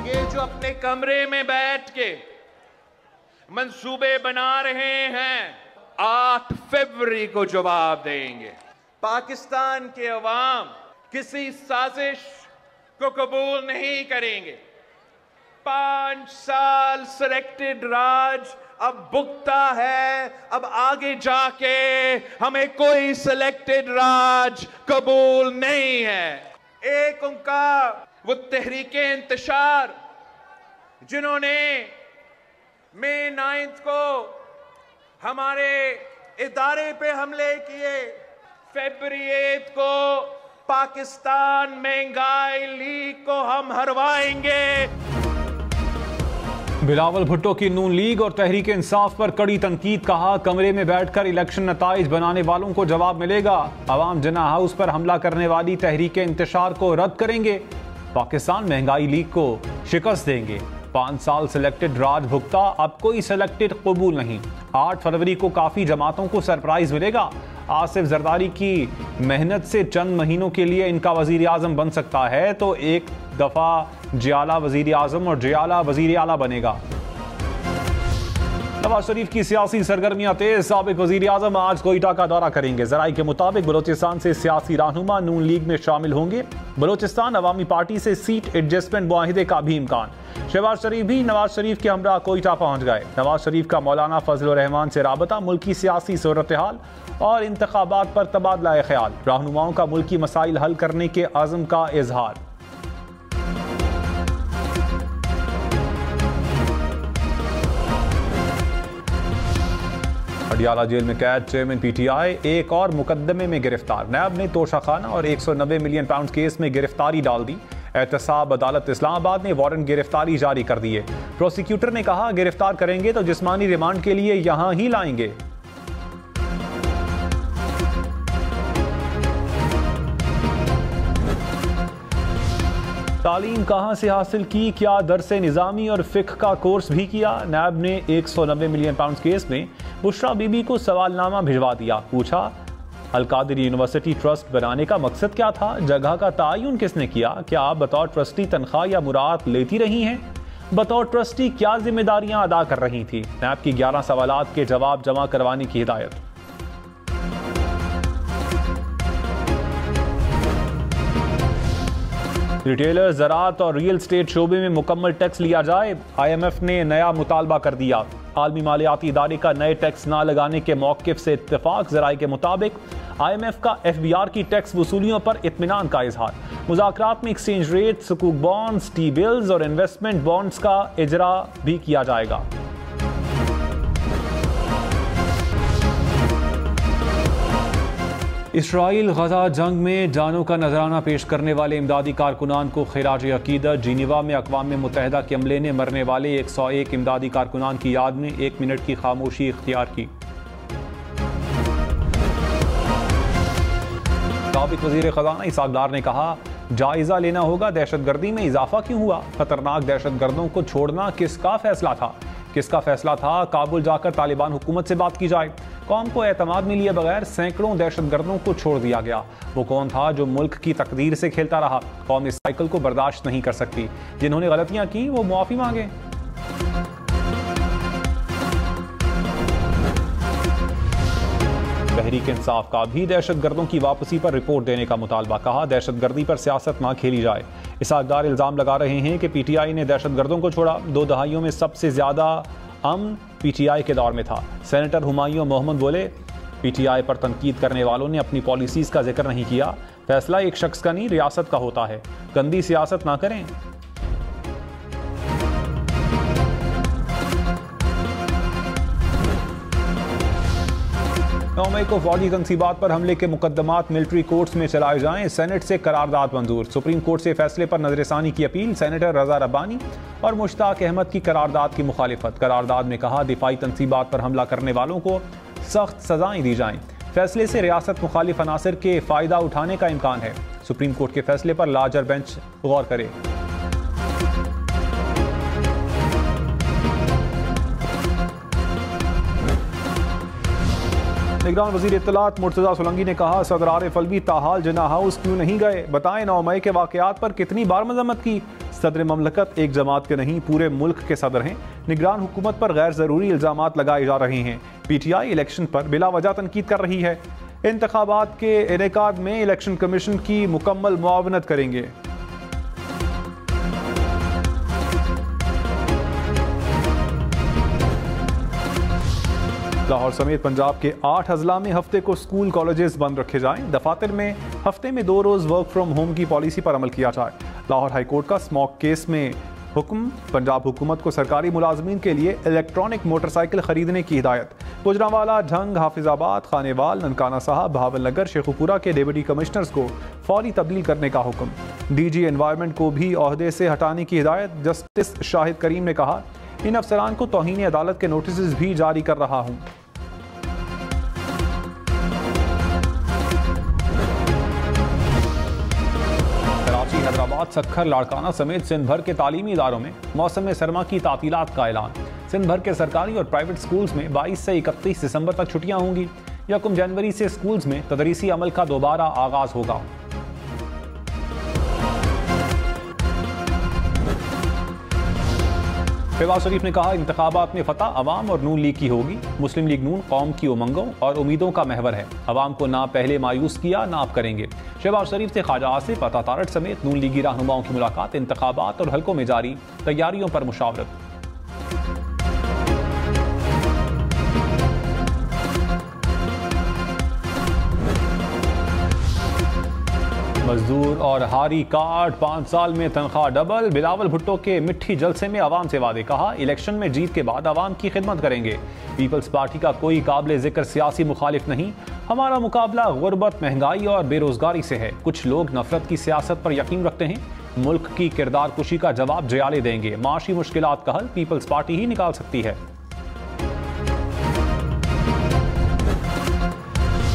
ये जो अपने कमरे में बैठ के मंसूबे बना रहे हैं 8 फरवरी को जवाब देंगे। पाकिस्तान के अवाम किसी साजिश को कबूल नहीं करेंगे। 5 साल सिलेक्टेड राज अब भुगता है। अब आगे जाके हमें कोई सिलेक्टेड राज कबूल नहीं है। एक उनका वो तहरीके इंतशार जिन्होंने मई 9 को हमारे इदारे पे हमले किए, फरवरी 8 को पाकिस्तान महंगाई लीग को हम हरवाएंगे। बिलावल भुट्टो की नून लीग और तहरीक इंसाफ पर कड़ी तनकीद। कहा, कमरे में बैठकर इलेक्शन नताइज बनाने वालों को जवाब मिलेगा। अवाम जिन्ना हाउस पर हमला करने वाली तहरीक इंतशार को रद्द करेंगे। पाकिस्तान महंगाई लीग को शिकस्त देंगे। 5 साल सिलेक्टेड राज भुगता, अब कोई सिलेक्टेड कबूल नहीं। 8 फरवरी को काफी जमातों को सरप्राइज मिलेगा। आसिफ जरदारी की मेहनत से चंद महीनों के लिए इनका वजीर आजम बन सकता है तो एक दफा जियाला वजीर आजम और जियाला वजीर आला बनेगा। नवाज शरीफ की सियासी सरगर्मियां तेज। साबिक वजीर आजम आज कोयटा का दौरा करेंगे। जराये के मुताबिक बलोचिस्तान से सियासी रहनुमा नून लीग में शामिल होंगे। बलोचिस्तान अवामी पार्टी से सीट एडजस्टमेंट मुआहिदे का भी इम्कान। शहबाज शरीफ भी नवाज शरीफ के हमरा कोयटा पहुंच गए। नवाज शरीफ का मौलाना फजल रहमान से राबता, मुल्की सियासी सूरत हाल और इंतखाबात पर तबादला ख्याल। रहनुमाओं का मुल्की मसाइल हल करने के अज़्म का इजहार। अडियाला जेल में कैद चेयरमैन पीटीआई एक और मुकदमे में गिरफ्तार। नैब ने तोशाखाना और 190 मिलियन पाउंड केस में गिरफ्तारी डाल दी। एहतसाब अदालत इस्लामाबाद ने वारंट गिरफ्तारी जारी कर दिए। प्रोसिक्यूटर ने कहा, गिरफ्तार करेंगे तो जिस्मानी रिमांड के लिए यहां ही लाएंगे। तालीम कहां से हासिल की, क्या दरसे निज़ामी और फ़िक़्ह का कोर्स भी किया। नैब ने 190 मिलियन पाउंड केस में बुशरा बीबी को सवालनामा भिजवा दिया। पूछा, अलकादिर यूनिवर्सिटी ट्रस्ट बनाने का मकसद क्या था, जगह का तयन किसने किया, क्या आप बतौर ट्रस्टी तनख्वाह या मुराद लेती रही हैं, बतौर ट्रस्टी क्या जिम्मेदारियां अदा कर रही थी। नैब की 11 सवालात के जवाब जमा करवाने की हिदायत। रिटेलर, ज़राअत और रियल स्टेट शोबे में मुकम्मल टैक्स लिया जाए। IMF ने नया मुतालबा कर दिया। आलमी मालियाती इदारे का नए टैक्स ना लगाने के मौक़िफ़ से इत्तेफाक। ज़राए के मुताबिक IMF का FBR की टैक्स वसूलियों पर इत्मीनान का इजहार। मुज़ाकरात में एक्सचेंज रेट, सुकूक बॉन्ड्स, टी बिल्स और इन्वेस्टमेंट बॉन्ड्स का इजरा भी किया जाएगा। इसराइल गजा जंग में जानों का नजराना पेश करने वाले इमदादी कारकुनान को खिराज अकीदत। जिनीवा में अक़वाम मुत्तहिदा के अमले ने मरने वाले 101 इमदादी कारकुनान की याद में 1 मिनट की खामोशी इख्तियार की। साबिक़ वज़ीर ख़ज़ाना इसाक़ डार ने कहा, जायज़ा लेना होगा दहशतगर्दी में इजाफा क्यों हुआ। खतरनाक दहशतगर्दों को छोड़ना किसका फैसला था, किसका फैसला था काबुल जाकर तालिबान हुकूमत से बात की जाए। कौम को एतमाद में लिए बगैर सैकड़ों दहशतगर्दों को छोड़ दिया गया। वो कौन था जो मुल्क की तकदीर से खेलता रहा। कौम इस साइकिल को बर्दाश्त नहीं कर सकती। जिन्होंने गलतियां की वो मुआफ़ी मांगे। तहरीक इंसाफ का भी दहशतगर्दों की वापसी पर रिपोर्ट देने का मुतालबा। कहा, दहशतगर्दी पर सियासत ना खेली जाए। इसाक़ डार इल्ज़ाम लगा रहे हैं कि PTI ने दहशतगर्दों को छोड़ा। 2 दहाइयों में सबसे ज़्यादा अमन PTI के दौर में था। सेनेटर हुमायूं मोहम्मद बोले, PTI पर तनकीद करने वालों ने अपनी पॉलिसीज़ का जिक्र नहीं किया। फैसला एक शख्स का नहीं, रियासत का होता है। गंदी सियासत ना करें। 9 मई को फौजी तनसीबात पर हमले के मुकदमात मिलिट्री कोर्ट्स में चलाए जाएं। सेनेट से करारदाद मंजूर। सुप्रीम कोर्ट से फैसले पर नजरसानी की अपील। सेनेटर रजा रब्बानी और मुश्ताक अहमद की करारदाद की मुखालिफत। करारदाद में कहा, दिफाई तनसीबात पर हमला करने वालों को सख्त सजाएं दी जाएं। फैसले से रियासत मुखालिफ अनासर के फ़ायदा उठाने का इम्कान है। सुप्रीम कोर्ट के फैसले पर लार्जर बेंच गौर करे। निगरान वजीर इत्तलात मुर्तजा सोलंकी ने कहा, सदर आरिफ अलवी ताहाल जिन्ना हाउस क्यों नहीं गए, बताएं 9 मई के वाकयात पर कितनी बार मजम्मत की। सदर ममलकत एक जमात के नहीं पूरे मुल्क के सदर हैं। निगरान हुकूमत पर गैर जरूरी इल्जामात लगाए जा रहे हैं। PTI इलेक्शन पर बिला वजह तनकीद कर रही है। इंतखाबात के इनेकाद में इलेक्शन कमीशन की मुकम्मल मुआवनत करेंगे। लाहौर समेत पंजाब के 8 अजला में हफ्ते को स्कूल कॉलेजेस बंद रखे जाएं। दफातर में हफ्ते में 2 रोज वर्क फ्रॉम होम की पॉलिसी पर अमल किया जाए। लाहौर हाईकोर्ट का स्मॉक केस में हुक्म। पंजाब हुकूमत को सरकारी मुलाजमीन के लिए इलेक्ट्रॉनिक मोटरसाइकिल खरीदने की हिदायत। गुजरांवाला, झंग, हाफिजाबाद, खानेवाल, ननकाना साहब, भावलनगर, शेखुपुरा के डिप्टी कमिश्नर्स को फौरी तब्दील करने का हुक्म। DG एनवायरनमेंट को भी ओहदे से हटाने की हिदायत। जस्टिस शाहिद करीम ने कहा, इन अफसरान को तौहीन अदालत के नोटिस भी जारी कर रहा हूं। कराची, हैदराबाद, सक्खर, लाड़काना समेत सिंध भर के तालीमी इदारों में मौसम सरमा की तातीलात का ऐलान। सिंध भर के सरकारी और प्राइवेट स्कूल्स में 22 से 31 दिसंबर तक छुट्टियां होंगी। 1 जनवरी से स्कूल्स में तदरीसी अमल का दोबारा आगाज होगा। शहबाज शरीफ ने कहा, इंतखाबात में फतह अवाम और नून लीग की होगी। मुस्लिम लीग नून कौम की उमंगों और उम्मीदों का महवर है। अवाम को ना पहले मायूस किया ना अब करेंगे। शहबाज शरीफ से ख्वाजा आसिफ, अता तारड़ समेत नून लीगी रहनुमाओं की मुलाकात। इंतखाबात और हल्कों में जारी तैयारियों पर मुशावरत। मजदूर और हारी कार्ड 5 साल में तनख्वाह डबल। बिलावल भुट्टो के मिट्टी जलसे में अवाम से वादे। कहा, इलेक्शन में जीत के बाद अवाम की खिदमत करेंगे। पीपल्स पार्टी का कोई काबिल जिक्र सियासी मुखालिफ नहीं। हमारा मुकाबला गुर्बत, महंगाई और बेरोजगारी से है। कुछ लोग नफरत की सियासत पर यकीन रखते हैं। मुल्क की किरदार कुशी का जवाब जयाले देंगे। माशी मुश्किलात का हल पीपल्स पार्टी ही निकाल सकती है।